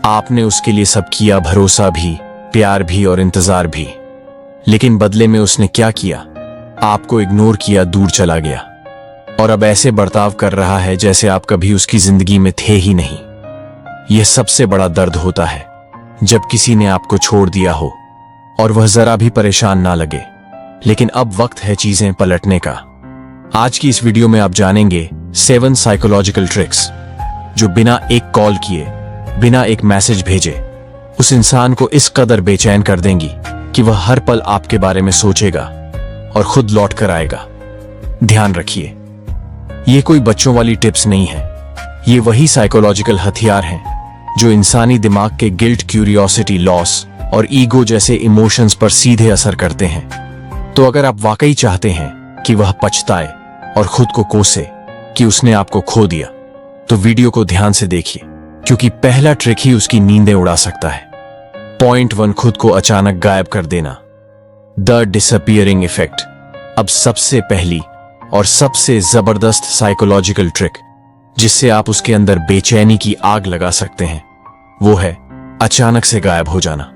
आपने उसके लिए सब किया, भरोसा भी, प्यार भी और इंतजार भी। लेकिन बदले में उसने क्या किया? आपको इग्नोर किया, दूर चला गया और अब ऐसे बर्ताव कर रहा है जैसे आप कभी उसकी जिंदगी में थे ही नहीं। यह सबसे बड़ा दर्द होता है जब किसी ने आपको छोड़ दिया हो और वह जरा भी परेशान ना लगे। लेकिन अब वक्त है चीजें पलटने का। आज की इस वीडियो में आप जानेंगे 7 साइकोलॉजिकल ट्रिक्स जो बिना एक कॉल किए, बिना एक मैसेज भेजे उस इंसान को इस कदर बेचैन कर देंगी कि वह हर पल आपके बारे में सोचेगा और खुद लौट कर आएगा। ध्यान रखिए, ये कोई बच्चों वाली टिप्स नहीं है। ये वही साइकोलॉजिकल हथियार हैं जो इंसानी दिमाग के गिल्ट, क्यूरियोसिटी, लॉस और ईगो जैसे इमोशंस पर सीधे असर करते हैं। तो अगर आप वाकई चाहते हैं कि वह पछताए और खुद को कोसे कि उसने आपको खो दिया, तो वीडियो को ध्यान से देखिए, क्योंकि पहला ट्रिक ही उसकी नींदें उड़ा सकता है। पॉइंट 1, खुद को अचानक गायब कर देना, द डिसअपीयरिंग इफेक्ट। अब सबसे पहली और सबसे जबरदस्त साइकोलॉजिकल ट्रिक जिससे आप उसके अंदर बेचैनी की आग लगा सकते हैं, वो है अचानक से गायब हो जाना।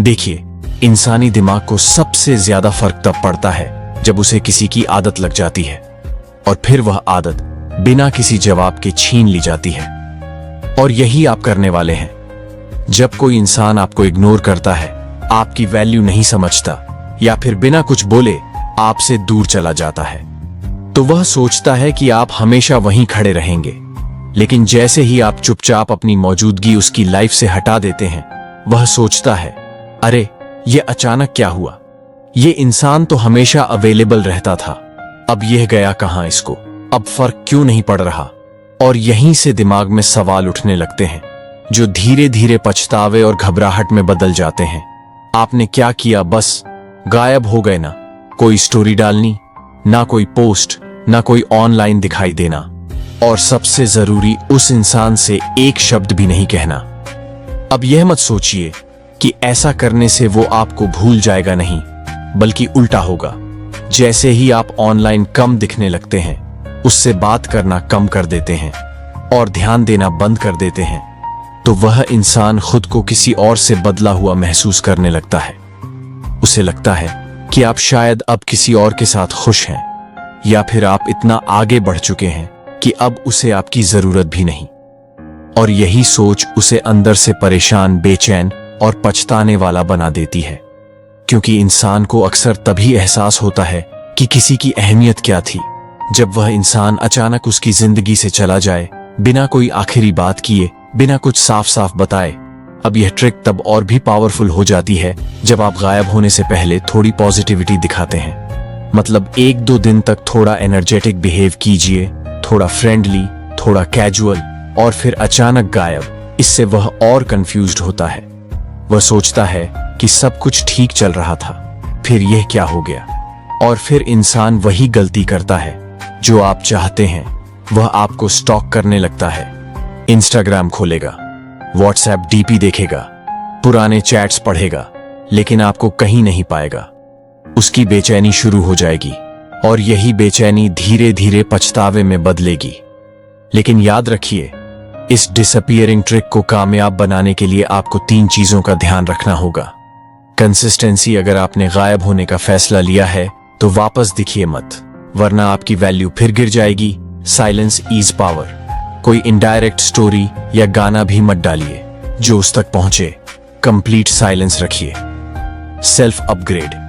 देखिए, इंसानी दिमाग को सबसे ज्यादा फर्क तब पड़ता है जब उसे किसी की आदत लग जाती है और फिर वह आदत बिना किसी जवाब के छीन ली जाती है। और यही आप करने वाले हैं। जब कोई इंसान आपको इग्नोर करता है, आपकी वैल्यू नहीं समझता या फिर बिना कुछ बोले आपसे दूर चला जाता है, तो वह सोचता है कि आप हमेशा वहीं खड़े रहेंगे। लेकिन जैसे ही आप चुपचाप अपनी मौजूदगी उसकी लाइफ से हटा देते हैं, वह सोचता है, अरे ये अचानक क्या हुआ? ये इंसान तो हमेशा अवेलेबल रहता था, अब यह गया कहां? इसको अब फर्क क्यों नहीं पड़ रहा? और यहीं से दिमाग में सवाल उठने लगते हैं जो धीरे धीरे पछतावे और घबराहट में बदल जाते हैं। आपने क्या किया? बस गायब हो गए ना। कोई स्टोरी डालनी, ना कोई पोस्ट, ना कोई ऑनलाइन दिखाई देना, और सबसे जरूरी, उस इंसान से एक शब्द भी नहीं कहना। अब यह मत सोचिए कि ऐसा करने से वो आपको भूल जाएगा, नहीं, बल्कि उल्टा होगा। जैसे ही आप ऑनलाइन कम दिखने लगते हैं, उससे बात करना कम कर देते हैं और ध्यान देना बंद कर देते हैं, तो वह इंसान खुद को किसी और से बदला हुआ महसूस करने लगता है। उसे लगता है कि आप शायद अब किसी और के साथ खुश हैं, या फिर आप इतना आगे बढ़ चुके हैं कि अब उसे आपकी जरूरत भी नहीं। और यही सोच उसे अंदर से परेशान, बेचैन और पछताने वाला बना देती है, क्योंकि इंसान को अक्सर तभी एहसास होता है कि किसी की अहमियत क्या थी जब वह इंसान अचानक उसकी जिंदगी से चला जाए, बिना कोई आखिरी बात किए, बिना कुछ साफ साफ बताए। अब यह ट्रिक तब और भी पावरफुल हो जाती है जब आप गायब होने से पहले थोड़ी पॉजिटिविटी दिखाते हैं। मतलब 1-2 दिन तक थोड़ा एनर्जेटिक बिहेव कीजिए, थोड़ा फ्रेंडली, थोड़ा कैजुअल, और फिर अचानक गायब। इससे वह और कंफ्यूज्ड होता है। वह सोचता है कि सब कुछ ठीक चल रहा था, फिर यह क्या हो गया? और फिर इंसान वही गलती करता है जो आप चाहते हैं। वह आपको स्टॉक करने लगता है। इंस्टाग्राम खोलेगा, व्हाट्सएप डीपी देखेगा, पुराने चैट्स पढ़ेगा, लेकिन आपको कहीं नहीं पाएगा। उसकी बेचैनी शुरू हो जाएगी और यही बेचैनी धीरे धीरे पछतावे में बदलेगी। लेकिन याद रखिए, इस डिसअपीयरिंग ट्रिक को कामयाब बनाने के लिए आपको 3 चीजों का ध्यान रखना होगा। कंसिस्टेंसी, अगर आपने गायब होने का फैसला लिया है तो वापस दिखिए मत, वरना आपकी वैल्यू फिर गिर जाएगी। Silence is power. कोई इनडायरेक्ट स्टोरी या गाना भी मत डालिए जो उस तक पहुंचे। कंप्लीट साइलेंस रखिए। सेल्फ अपग्रेड,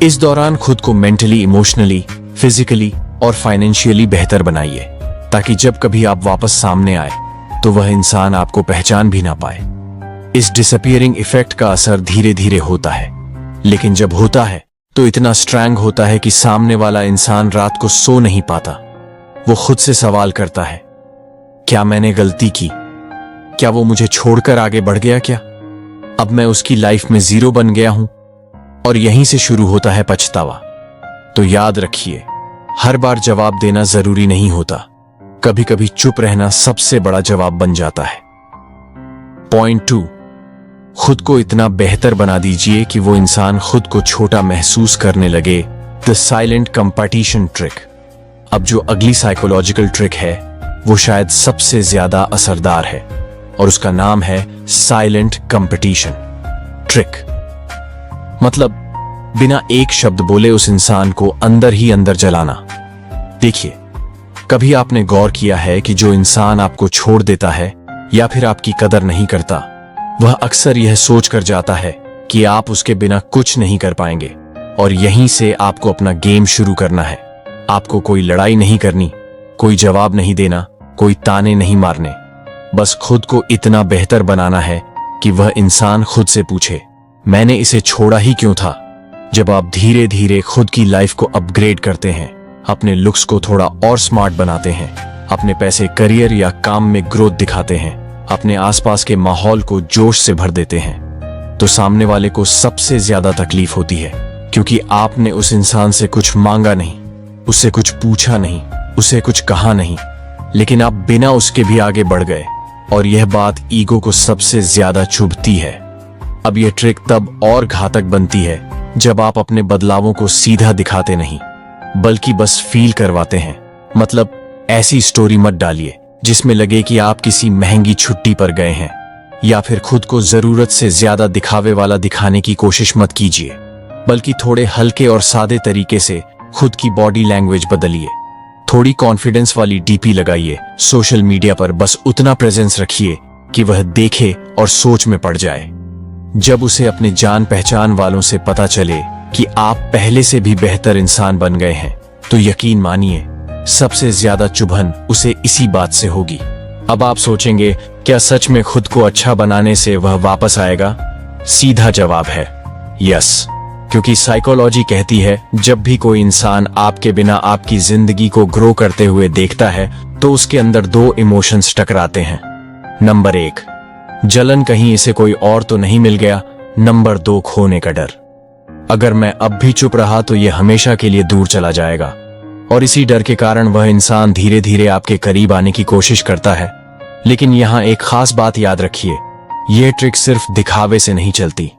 इस दौरान खुद को मेंटली, इमोशनली, फिजिकली और फाइनेंशियली बेहतर बनाइए, ताकि जब कभी आप वापस सामने आए तो वह इंसान आपको पहचान भी ना पाए। इस डिसअपीयरिंग इफेक्ट का असर धीरे धीरे होता है, लेकिन जब होता है तो इतना स्ट्रॉन्ग होता है कि सामने वाला इंसान रात को सो नहीं पाता। वो खुद से सवाल करता है, क्या मैंने गलती की? क्या वो मुझे छोड़कर आगे बढ़ गया? क्या अब मैं उसकी लाइफ में जीरो बन गया हूं? और यहीं से शुरू होता है पछतावा। तो याद रखिए, हर बार जवाब देना जरूरी नहीं होता। कभी कभी चुप रहना सबसे बड़ा जवाब बन जाता है। पॉइंट 2, खुद को इतना बेहतर बना दीजिए कि वो इंसान खुद को छोटा महसूस करने लगे। The silent competition trick. अब जो अगली साइकोलॉजिकल ट्रिक है वो शायद सबसे ज्यादा असरदार है और उसका नाम है साइलेंट कंपटीशन। ट्रिक मतलब बिना एक शब्द बोले उस इंसान को अंदर ही अंदर जलाना। देखिए, कभी आपने गौर किया है कि जो इंसान आपको छोड़ देता है या फिर आपकी कदर नहीं करता, वह अक्सर यह सोचकर जाता है कि आप उसके बिना कुछ नहीं कर पाएंगे, और यहीं से आपको अपना गेम शुरू करना है। आपको कोई लड़ाई नहीं करनी, कोई जवाब नहीं देना, कोई ताने नहीं मारने, बस खुद को इतना बेहतर बनाना है कि वह इंसान खुद से पूछे, मैंने इसे छोड़ा ही क्यों था। जब आप धीरे धीरे खुद की लाइफ को अपग्रेड करते हैं, अपने लुक्स को थोड़ा और स्मार्ट बनाते हैं, अपने पैसे, करियर या काम में ग्रोथ दिखाते हैं, अपने आसपास के माहौल को जोश से भर देते हैं, तो सामने वाले को सबसे ज्यादा तकलीफ होती है, क्योंकि आपने उस इंसान से कुछ मांगा नहीं, उससे कुछ पूछा नहीं, उसे कुछ कहा नहीं, लेकिन आप बिना उसके भी आगे बढ़ गए, और यह बात ईगो को सबसे ज्यादा चुभती है। अब यह ट्रिक तब और घातक बनती है जब आप अपने बदलावों को सीधा दिखाते नहीं, बल्कि बस फील करवाते हैं। मतलब ऐसी स्टोरी मत डालिए जिसमें लगे कि आप किसी महंगी छुट्टी पर गए हैं, या फिर खुद को जरूरत से ज्यादा दिखावे वाला दिखाने की कोशिश मत कीजिए, बल्कि थोड़े हल्के और सादे तरीके से खुद की बॉडी लैंग्वेज बदलिए। थोड़ी कॉन्फिडेंस वाली डीपी लगाइए। सोशल मीडिया पर बस उतना प्रेजेंस रखिए कि वह देखे और सोच में पड़ जाए। जब उसे अपने जान पहचान वालों से पता चले कि आप पहले से भी बेहतर इंसान बन गए हैं, तो यकीन मानिए सबसे ज्यादा चुभन उसे इसी बात से होगी। अब आप सोचेंगे, क्या सच में खुद को अच्छा बनाने से वह वापस आएगा? सीधा जवाब है यस, क्योंकि साइकोलॉजी कहती है जब भी कोई इंसान आपके बिना आपकी जिंदगी को ग्रो करते हुए देखता है, तो उसके अंदर दो इमोशंस टकराते हैं। नंबर 1, जलन, कहीं इसे कोई और तो नहीं मिल गया। नंबर 2, खोने का डर। अगर मैं अब भी चुप रहा तो यह हमेशा के लिए दूर चला जाएगा, और इसी डर के कारण वह इंसान धीरे धीरे आपके करीब आने की कोशिश करता है। लेकिन यहाँ एक खास बात याद रखिए, यह ट्रिक सिर्फ दिखावे से नहीं चलती।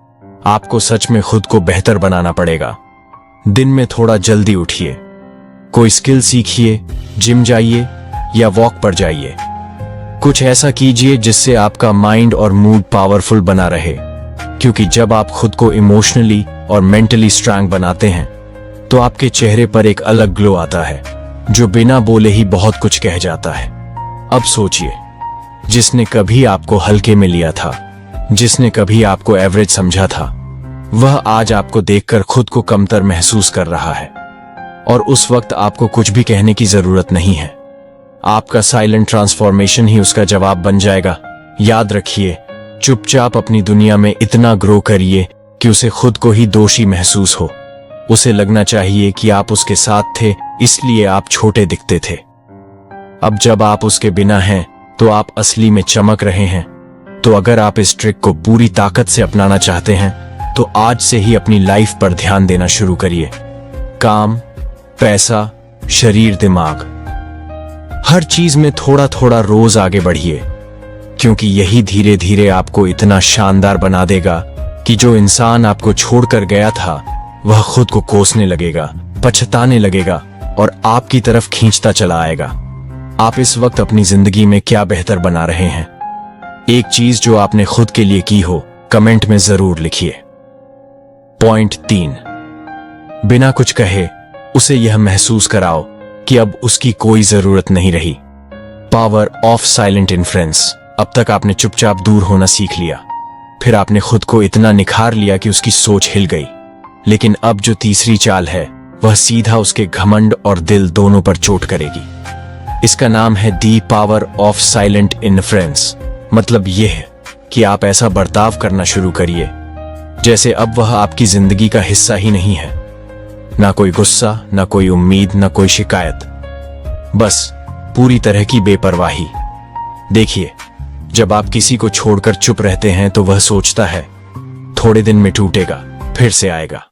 आपको सच में खुद को बेहतर बनाना पड़ेगा। दिन में थोड़ा जल्दी उठिए, कोई स्किल सीखिए, जिम जाइए या वॉक पर जाइए। कुछ ऐसा कीजिए जिससे आपका माइंड और मूड पावरफुल बना रहे, क्योंकि जब आप खुद को इमोशनली और मेंटली स्ट्रांग बनाते हैं, तो आपके चेहरे पर एक अलग ग्लो आता है जो बिना बोले ही बहुत कुछ कह जाता है। अब सोचिए, जिसने कभी आपको हल्के में लिया था, जिसने कभी आपको एवरेज समझा था, वह आज आपको देखकर खुद को कमतर महसूस कर रहा है, और उस वक्त आपको कुछ भी कहने की जरूरत नहीं है। आपका साइलेंट ट्रांसफॉर्मेशन ही उसका जवाब बन जाएगा। याद रखिए, चुपचाप अपनी दुनिया में इतना ग्रो करिए कि उसे खुद को ही दोषी महसूस हो। उसे लगना चाहिए कि आप उसके साथ थे, इसलिए आप छोटे दिखते थे। अब जब आप उसके बिना हैं, तो आप असली में चमक रहे हैं। तो अगर आप इस ट्रिक को पूरी ताकत से अपनाना चाहते हैं, तो आज से ही अपनी लाइफ पर ध्यान देना शुरू करिए। काम, पैसा, शरीर, दिमाग, हर चीज में थोड़ा थोड़ा रोज आगे बढ़िए, क्योंकि यही धीरे धीरे आपको इतना शानदार बना देगा कि जो इंसान आपको छोड़कर गया था, वह खुद को कोसने लगेगा, पछताने लगेगा और आपकी तरफ खींचता चला आएगा। आप इस वक्त अपनी जिंदगी में क्या बेहतर बना रहे हैं? एक चीज जो आपने खुद के लिए की हो, कमेंट में जरूर लिखिए। पॉइंट 3, बिना कुछ कहे उसे यह महसूस कराओ कि अब उसकी कोई जरूरत नहीं रही। Power of silent influence. अब तक आपने चुपचाप दूर होना सीख लिया, फिर आपने खुद को इतना निखार लिया कि उसकी सोच हिल गई। लेकिन अब जो तीसरी चाल है, वह सीधा उसके घमंड और दिल दोनों पर चोट करेगी। इसका नाम है the power of silent influence. मतलब यह है कि आप ऐसा बर्ताव करना शुरू करिए जैसे अब वह आपकी जिंदगी का हिस्सा ही नहीं है। ना कोई गुस्सा, ना कोई उम्मीद, ना कोई शिकायत, बस पूरी तरह की बेपरवाही। देखिए, जब आप किसी को छोड़कर चुप रहते हैं तो वह सोचता है थोड़े दिन में टूटेगा, फिर से आएगा।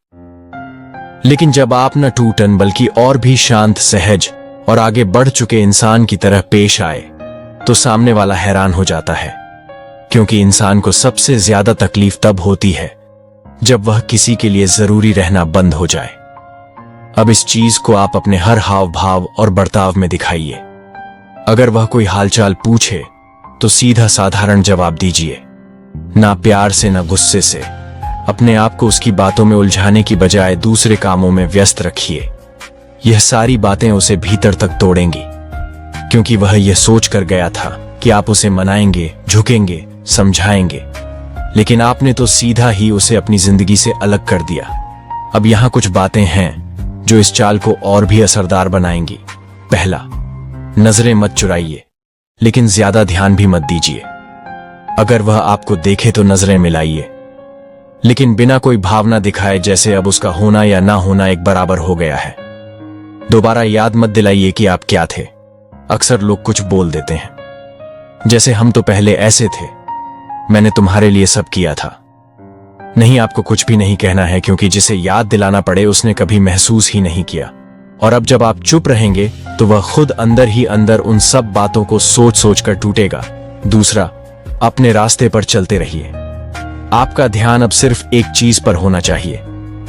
लेकिन जब आप न टूटन बल्कि और भी शांत, सहज और आगे बढ़ चुके इंसान की तरह पेश आए, तो सामने वाला हैरान हो जाता है, क्योंकि इंसान को सबसे ज्यादा तकलीफ तब होती है जब वह किसी के लिए जरूरी रहना बंद हो जाए। अब इस चीज को आप अपने हर हाव भाव और बर्ताव में दिखाइए। अगर वह कोई हालचाल पूछे तो सीधा साधारण जवाब दीजिए, ना प्यार से ना गुस्से से। अपने आप को उसकी बातों में उलझाने की बजाय दूसरे कामों में व्यस्त रखिए। यह सारी बातें उसे भीतर तक तोड़ेंगी, क्योंकि वह यह सोच कर गया था कि आप उसे मनाएंगे, झुकेंगे, समझाएंगे, लेकिन आपने तो सीधा ही उसे अपनी जिंदगी से अलग कर दिया। अब यहां कुछ बातें हैं जो इस चाल को और भी असरदार बनाएंगी। पहला, नजरें मत चुराइए, लेकिन ज्यादा ध्यान भी मत दीजिए। अगर वह आपको देखे तो नजरें मिलाइए, लेकिन बिना कोई भावना दिखाए, जैसे अब उसका होना या ना होना एक बराबर हो गया है। दोबारा याद मत दिलाइए कि आप क्या थे। अक्सर लोग कुछ बोल देते हैं, जैसे हम तो पहले ऐसे थे, मैंने तुम्हारे लिए सब किया था। नहीं, आपको कुछ भी नहीं कहना है, क्योंकि जिसे याद दिलाना पड़े उसने कभी महसूस ही नहीं किया। और अब जब आप चुप रहेंगे तो वह खुद अंदर ही अंदर उन सब बातों को सोच सोच कर टूटेगा। दूसरा, अपने रास्ते पर चलते रहिए। आपका ध्यान अब सिर्फ एक चीज पर होना चाहिए,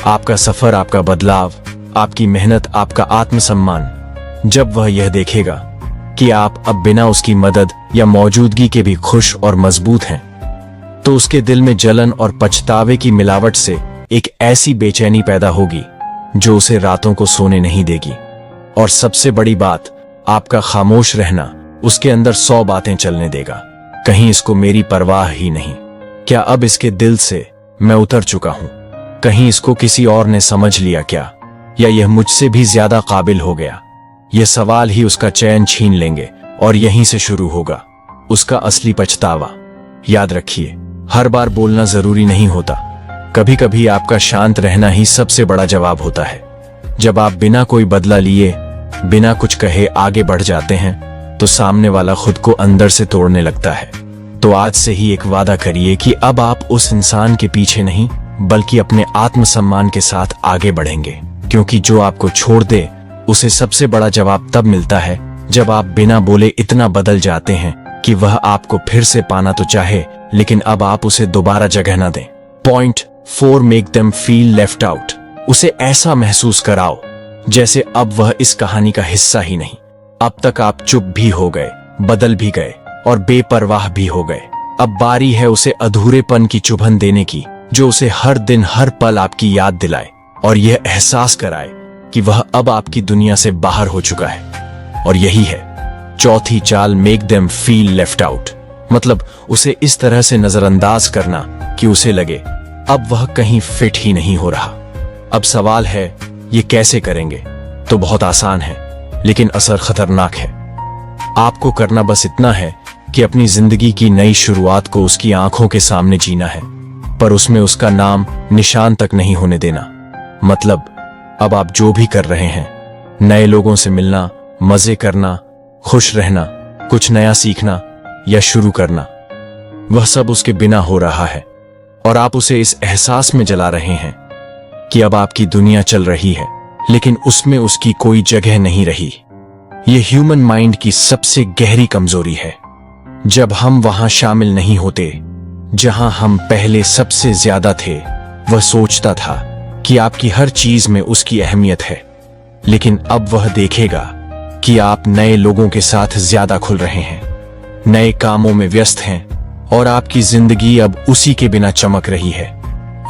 आपका सफर, आपका बदलाव, आपकी मेहनत, आपका आत्मसम्मान। जब वह यह देखेगा कि आप अब बिना उसकी मदद या मौजूदगी के भी खुश और मजबूत हैं, तो उसके दिल में जलन और पछतावे की मिलावट से एक ऐसी बेचैनी पैदा होगी जो उसे रातों को सोने नहीं देगी। और सबसे बड़ी बात, आपका खामोश रहना उसके अंदर 100 बातें चलने देगा। कहीं इसको मेरी परवाह ही नहीं, क्या अब इसके दिल से मैं उतर चुका हूं, कहीं इसको किसी और ने समझ लिया क्या, या यह मुझसे भी ज्यादा काबिल हो गया। यह सवाल ही उसका चैन छीन लेंगे और यहीं से शुरू होगा उसका असली पछतावा। याद रखिए, हर बार बोलना जरूरी नहीं होता, कभी कभी आपका शांत रहना ही सबसे बड़ा जवाब होता है। जब आप बिना कोई बदला लिए, बिना कुछ कहे आगे बढ़ जाते हैं, तो सामने वाला खुद को अंदर से तोड़ने लगता है। तो आज से ही एक वादा करिए कि अब आप उस इंसान के पीछे नहीं, बल्कि अपने आत्मसम्मान के साथ आगे बढ़ेंगे, क्योंकि जो आपको छोड़ दे उसे सबसे बड़ा जवाब तब मिलता है जब आप बिना बोले इतना बदल जाते हैं कि वह आपको फिर से पाना तो चाहे, लेकिन अब आप उसे दोबारा जगह ना दें। Point 4, make them feel left out. उसे ऐसा महसूस कराओ जैसे अब वह इस कहानी का हिस्सा ही नहीं। अब तक आप चुप भी हो गए, बदल भी गए और बेपरवाह भी हो गए। अब बारी है उसे अधूरेपन की चुभन देने की, जो उसे हर दिन हर पल आपकी याद दिलाए और यह एहसास कराए कि वह अब आपकी दुनिया से बाहर हो चुका है। और यही है चौथी चाल, make them feel left out. मतलब उसे इस तरह से नजरअंदाज करना कि उसे लगे अब वह कहीं फिट ही नहीं हो रहा। अब सवाल है, ये कैसे करेंगे? तो बहुत आसान है, लेकिन असर खतरनाक है। आपको करना बस इतना है कि अपनी जिंदगी की नई शुरुआत को उसकी आंखों के सामने जीना है, पर उसमें उसका नाम निशान तक नहीं होने देना। मतलब अब आप जो भी कर रहे हैं, नए लोगों से मिलना, मजे करना, खुश रहना, कुछ नया सीखना या शुरू करना, वह सब उसके बिना हो रहा है। और आप उसे इस एहसास में जला रहे हैं कि अब आपकी दुनिया चल रही है, लेकिन उसमें उसकी कोई जगह नहीं रही। यह ह्यूमन माइंड की सबसे गहरी कमजोरी है। जब हम वहां शामिल नहीं होते जहां हम पहले सबसे ज्यादा थे, वह सोचता था कि आपकी हर चीज में उसकी अहमियत है, लेकिन अब वह देखेगा कि आप नए लोगों के साथ ज्यादा खुल रहे हैं, नए कामों में व्यस्त हैं और आपकी जिंदगी अब उसी के बिना चमक रही है।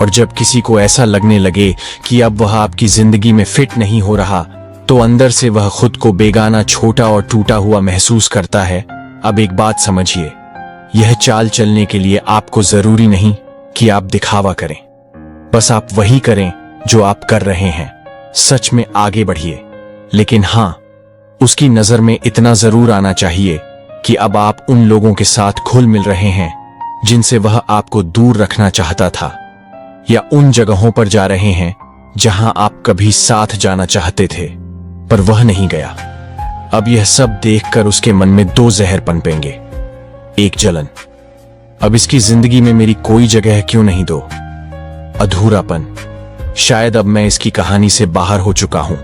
और जब किसी को ऐसा लगने लगे कि अब वह आपकी जिंदगी में फिट नहीं हो रहा, तो अंदर से वह खुद को बेगाना, छोटा और टूटा हुआ महसूस करता है। अब एक बात समझिए, यह चाल चलने के लिए आपको जरूरी नहीं कि आप दिखावा करें, बस आप वही करें जो आप कर रहे हैं। सच में आगे बढ़िए, लेकिन हां, उसकी नजर में इतना जरूर आना चाहिए कि अब आप उन लोगों के साथ घुल मिल रहे हैं जिनसे वह आपको दूर रखना चाहता था, या उन जगहों पर जा रहे हैं जहां आप कभी साथ जाना चाहते थे पर वह नहीं गया। अब यह सब देखकर उसके मन में 2 जहर पनपेंगे। एक, जलन, अब इसकी जिंदगी में मेरी कोई जगह क्यों नहीं दो। अधूरापन, शायद अब मैं इसकी कहानी से बाहर हो चुका हूं।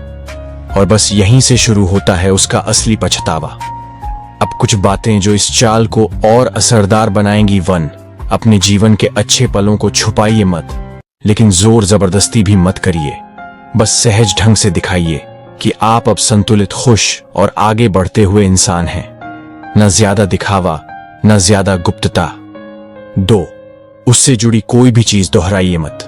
और बस यहीं से शुरू होता है उसका असली पछतावा। अब कुछ बातें जो इस चाल को और असरदार बनाएंगी। 1, अपने जीवन के अच्छे पलों को छुपाइए मत, लेकिन जोर जबरदस्ती भी मत करिए। बस सहज ढंग से दिखाइए कि आप अब संतुलित, खुश और आगे बढ़ते हुए इंसान हैं। न ज्यादा दिखावा, न ज्यादा गुप्तता। 2, उससे जुड़ी कोई भी चीज दोहराइए मत।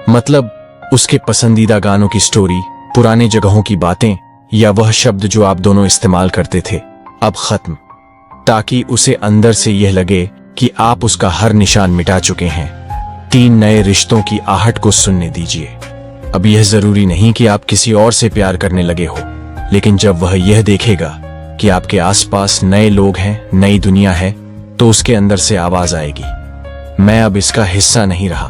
मतलब उसके पसंदीदा गानों की स्टोरी, पुराने जगहों की बातें या वह शब्द जो आप दोनों इस्तेमाल करते थे, अब खत्म, ताकि उसे अंदर से यह लगे कि आप उसका हर निशान मिटा चुके हैं। 3, नए रिश्तों की आहट को सुनने दीजिए। अब यह जरूरी नहीं कि आप किसी और से प्यार करने लगे हो, लेकिन जब वह यह देखेगा कि आपके आसपास नए लोग हैं, नई दुनिया है, तो उसके अंदर से आवाज आएगी, मैं अब इसका हिस्सा नहीं रहा,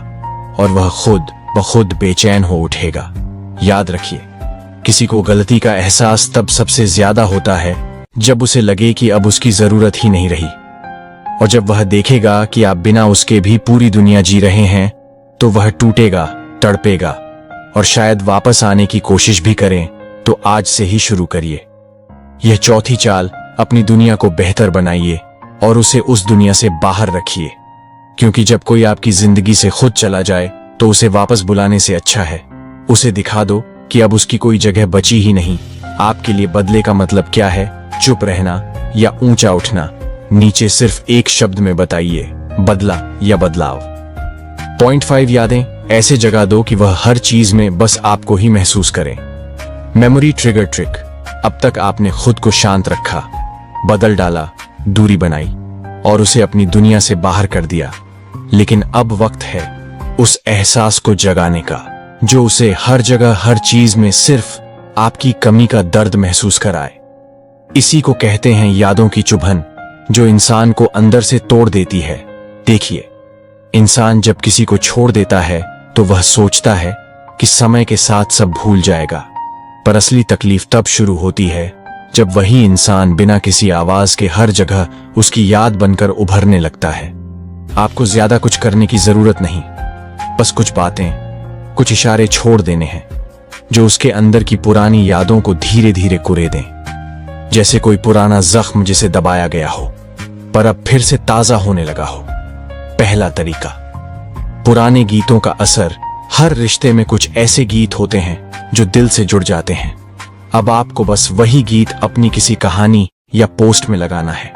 और वह खुद ब खुद बेचैन हो उठेगा। याद रखिए, किसी को गलती का एहसास तब सबसे ज्यादा होता है जब उसे लगे कि अब उसकी जरूरत ही नहीं रही। और जब वह देखेगा कि आप बिना उसके भी पूरी दुनिया जी रहे हैं, तो वह टूटेगा, तड़पेगा, और शायद वापस आने की कोशिश भी करें। तो आज से ही शुरू करिए। यह चौथी चाल, अपनी दुनिया को बेहतर बनाइए और उसे उस दुनिया से बाहर रखिए, क्योंकि जब कोई आपकी जिंदगी से खुद चला जाए तो उसे वापस बुलाने से अच्छा है उसे दिखा दो कि अब उसकी कोई जगह बची ही नहीं। आपके लिए बदले का मतलब क्या है? चुप रहना या ऊंचा उठना? नीचे सिर्फ एक शब्द में बताइए, बदला या बदलाव। पॉइंट 5, यादें ऐसे जगा दो कि वह हर चीज में बस आपको ही महसूस करें। मेमोरी ट्रिगर ट्रिक, अब तक आपने खुद को शांत रखा, बदल डाला, दूरी बनाई और उसे अपनी दुनिया से बाहर कर दिया, लेकिन अब वक्त है उस एहसास को जगाने का जो उसे हर जगह हर चीज में सिर्फ आपकी कमी का दर्द महसूस कराए। इसी को कहते हैं यादों की चुभन, जो इंसान को अंदर से तोड़ देती है। देखिए, इंसान जब किसी को छोड़ देता है तो वह सोचता है कि समय के साथ सब भूल जाएगा, पर असली तकलीफ तब शुरू होती है जब वही इंसान बिना किसी आवाज के हर जगह उसकी याद बनकर उभरने लगता है। आपको ज्यादा कुछ करने की जरूरत नहीं, बस कुछ बातें, कुछ इशारे छोड़ देने हैं जो उसके अंदर की पुरानी यादों को धीरे धीरे कुरे दें, जैसे कोई पुराना जख्म जिसे दबाया गया हो पर अब फिर से ताजा होने लगा हो। पहला तरीका, पुराने गीतों का असर। हर रिश्ते में कुछ ऐसे गीत होते हैं जो दिल से जुड़ जाते हैं। अब आपको बस वही गीत अपनी किसी कहानी या पोस्ट में लगाना है,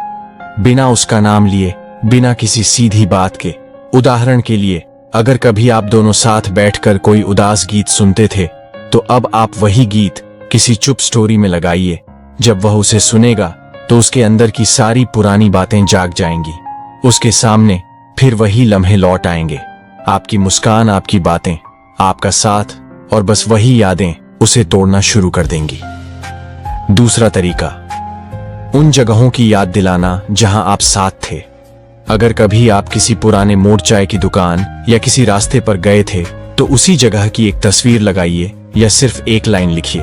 बिना उसका नाम लिए, बिना किसी सीधी बात के। उदाहरण के लिए, अगर कभी आप दोनों साथ बैठकर कोई उदास गीत सुनते थे, तो अब आप वही गीत किसी चुप स्टोरी में लगाइए। जब वह उसे सुनेगा तो उसके अंदर की सारी पुरानी बातें जाग जाएंगी। उसके सामने फिर वही लम्हे लौट आएंगे, आपकी मुस्कान, आपकी बातें, आपका साथ, और बस वही यादें उसे तोड़ना शुरू कर देंगी। दूसरा तरीका, उन जगहों की याद दिलाना जहां आप साथ थे। अगर कभी आप किसी पुराने मोड़ चाय की दुकान या किसी रास्ते पर गए थे, तो उसी जगह की एक तस्वीर लगाइए या सिर्फ एक लाइन लिखिए,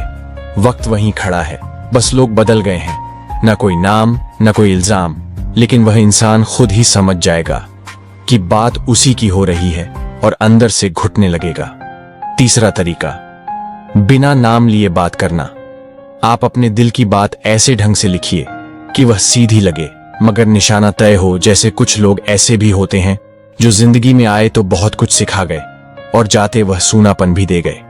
वक्त वहीं खड़ा है, बस लोग बदल गए हैं। न कोई नाम, न कोई इल्जाम, लेकिन वह इंसान खुद ही समझ जाएगा कि बात उसी की हो रही है और अंदर से घुटने लगेगा। तीसरा तरीका, बिना नाम लिए बात करना। आप अपने दिल की बात ऐसे ढंग से लिखिए कि वह सीधी लगे मगर निशाना तय हो। जैसे कुछ लोग ऐसे भी होते हैं जो जिंदगी में आए तो बहुत कुछ सिखा गए और जाते वह सूनापन भी दे गए।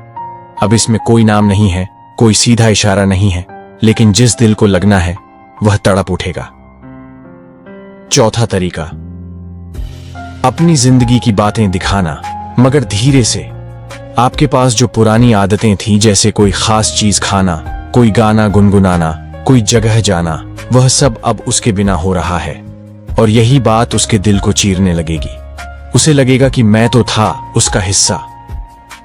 अब इसमें कोई नाम नहीं है, कोई सीधा इशारा नहीं है, लेकिन जिस दिल को लगना है वह तड़प उठेगा। चौथा तरीका, अपनी जिंदगी की बातें दिखाना, मगर धीरे से। आपके पास जो पुरानी आदतें थीं, जैसे कोई खास चीज खाना, कोई गाना गुनगुनाना, कोई जगह जाना, वह सब अब उसके बिना हो रहा है और यही बात उसके दिल को चीरने लगेगी। उसे लगेगा कि मैं तो था उसका हिस्सा,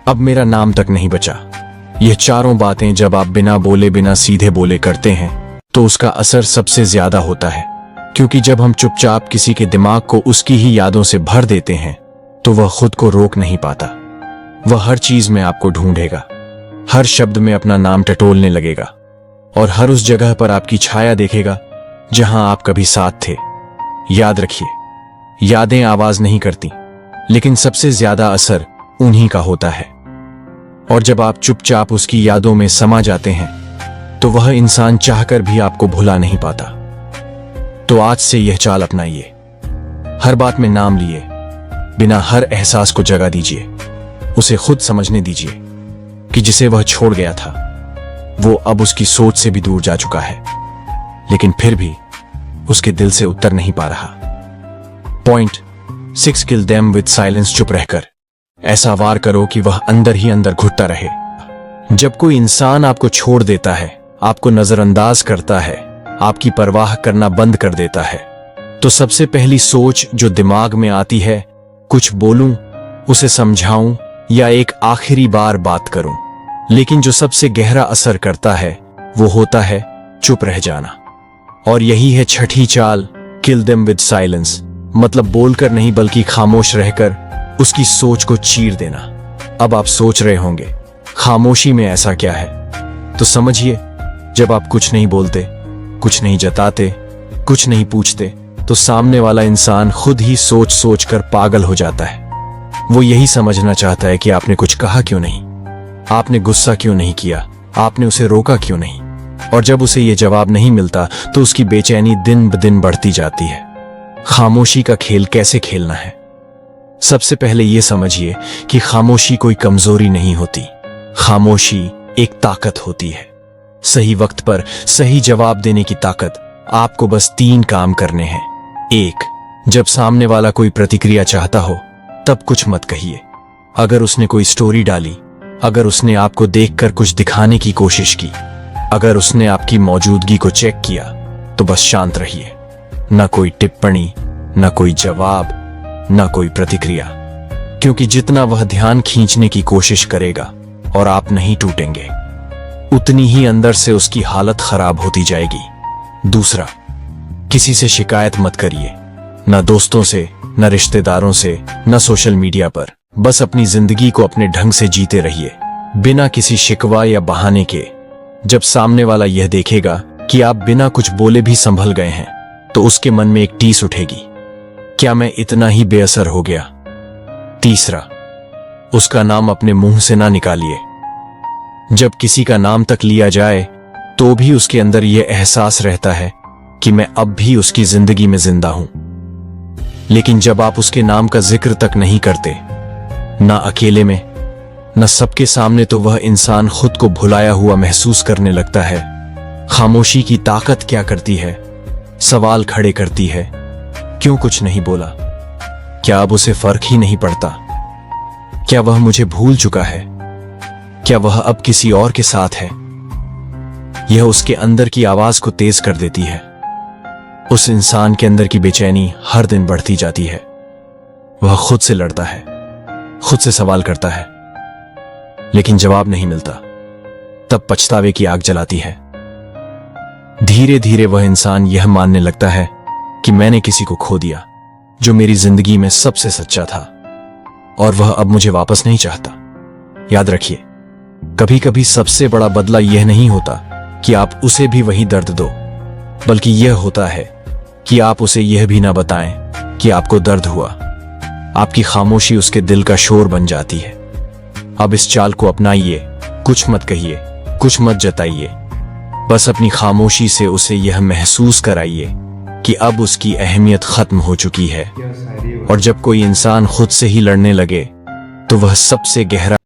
अब मेरा नाम तक नहीं बचा। यह चारों बातें जब आप बिना बोले, बिना सीधे बोले करते हैं, तो उसका असर सबसे ज्यादा होता है, क्योंकि जब हम चुपचाप किसी के दिमाग को उसकी ही यादों से भर देते हैं, तो वह खुद को रोक नहीं पाता। वह हर चीज में आपको ढूंढेगा, हर शब्द में अपना नाम टटोलने लगेगा और हर उस जगह पर आपकी छाया देखेगा जहां आप कभी साथ थे। याद रखिए, यादें आवाज नहीं करती, लेकिन सबसे ज्यादा असर उन्हीं का होता है। और जब आप चुपचाप उसकी यादों में समा जाते हैं, तो वह इंसान चाहकर भी आपको भुला नहीं पाता। तो आज से यह चाल अपनाइए, हर बात में नाम लिए, बिना हर एहसास को जगह दीजिए। उसे खुद समझने दीजिए कि जिसे वह छोड़ गया था वो अब उसकी सोच से भी दूर जा चुका है, लेकिन फिर भी उसके दिल से उतर नहीं पा रहा। Point 6 kill them with silence. चुप रहकर ऐसा वार करो कि वह अंदर ही अंदर घुटता रहे। जब कोई इंसान आपको छोड़ देता है, आपको नजरअंदाज करता है, आपकी परवाह करना बंद कर देता है, तो सबसे पहली सोच जो दिमाग में आती है, कुछ बोलूं, उसे समझाऊं या एक आखिरी बार बात करूं। लेकिन जो सबसे गहरा असर करता है वो होता है चुप रह जाना। और यही है छठी चाल, किल देम विद साइलेंस। मतलब बोलकर नहीं बल्कि खामोश रहकर उसकी सोच को चीर देना। अब आप सोच रहे होंगे खामोशी में ऐसा क्या है? तो समझिए, जब आप कुछ नहीं बोलते, कुछ नहीं जताते, कुछ नहीं पूछते, तो सामने वाला इंसान खुद ही सोच सोच कर पागल हो जाता है। वो यही समझना चाहता है कि आपने कुछ कहा क्यों नहीं, आपने गुस्सा क्यों नहीं किया, आपने उसे रोका क्यों नहीं। और जब उसे ये जवाब नहीं मिलता तो उसकी बेचैनी दिन ब दिन बढ़ती जाती है। खामोशी का खेल कैसे खेलना है? सबसे पहले यह समझिए कि खामोशी कोई कमजोरी नहीं होती। खामोशी एक ताकत होती है। सही वक्त पर सही जवाब देने की ताकत। आपको बस 3 काम करने हैं। 1, जब सामने वाला कोई प्रतिक्रिया चाहता हो तब कुछ मत कहिए। अगर उसने कोई स्टोरी डाली, अगर उसने आपको देखकर कुछ दिखाने की कोशिश की, अगर उसने आपकी मौजूदगी को चेक किया, तो बस शांत रहिए। ना कोई टिप्पणी, ना कोई जवाब, ना कोई प्रतिक्रिया। क्योंकि जितना वह ध्यान खींचने की कोशिश करेगा और आप नहीं टूटेंगे, उतनी ही अंदर से उसकी हालत खराब होती जाएगी। दूसरा, किसी से शिकायत मत करिए। ना दोस्तों से, न रिश्तेदारों से, न सोशल मीडिया पर। बस अपनी जिंदगी को अपने ढंग से जीते रहिए, बिना किसी शिकवा या बहाने के। जब सामने वाला यह देखेगा कि आप बिना कुछ बोले भी संभल गए हैं, तो उसके मन में एक टीस उठेगी, क्या मैं इतना ही बेअसर हो गया? तीसरा, उसका नाम अपने मुंह से ना निकालिए। जब किसी का नाम तक लिया जाए तो भी उसके अंदर यह एहसास रहता है कि मैं अब भी उसकी जिंदगी में जिंदा हूं। लेकिन जब आप उसके नाम का जिक्र तक नहीं करते, ना अकेले में, ना सबके सामने, तो वह इंसान खुद को भुलाया हुआ महसूस करने लगता है। खामोशी की ताकत क्या करती है? सवाल खड़े करती है। क्यों कुछ नहीं बोला? क्या अब उसे फर्क ही नहीं पड़ता? क्या वह मुझे भूल चुका है? क्या वह अब किसी और के साथ है? यह उसके अंदर की आवाज को तेज कर देती है। उस इंसान के अंदर की बेचैनी हर दिन बढ़ती जाती है। वह खुद से लड़ता है, खुद से सवाल करता है, लेकिन जवाब नहीं मिलता। तब पछतावे की आग जलाती है। धीरे धीरे वह इंसान यह मानने लगता है कि मैंने किसी को खो दिया जो मेरी जिंदगी में सबसे सच्चा था, और वह अब मुझे वापस नहीं चाहता। याद रखिए, कभी कभी सबसे बड़ा बदला यह नहीं होता कि आप उसे भी वही दर्द दो, बल्कि यह होता है कि आप उसे यह भी ना बताएं कि आपको दर्द हुआ। आपकी खामोशी उसके दिल का शोर बन जाती है। अब इस चाल को अपनाइए। कुछ मत कहिए, कुछ मत जताइए। बस अपनी खामोशी से उसे यह महसूस कराइए कि अब उसकी अहमियत खत्म हो चुकी है। और जब कोई इंसान खुद से ही लड़ने लगे तो वह सबसे गहरा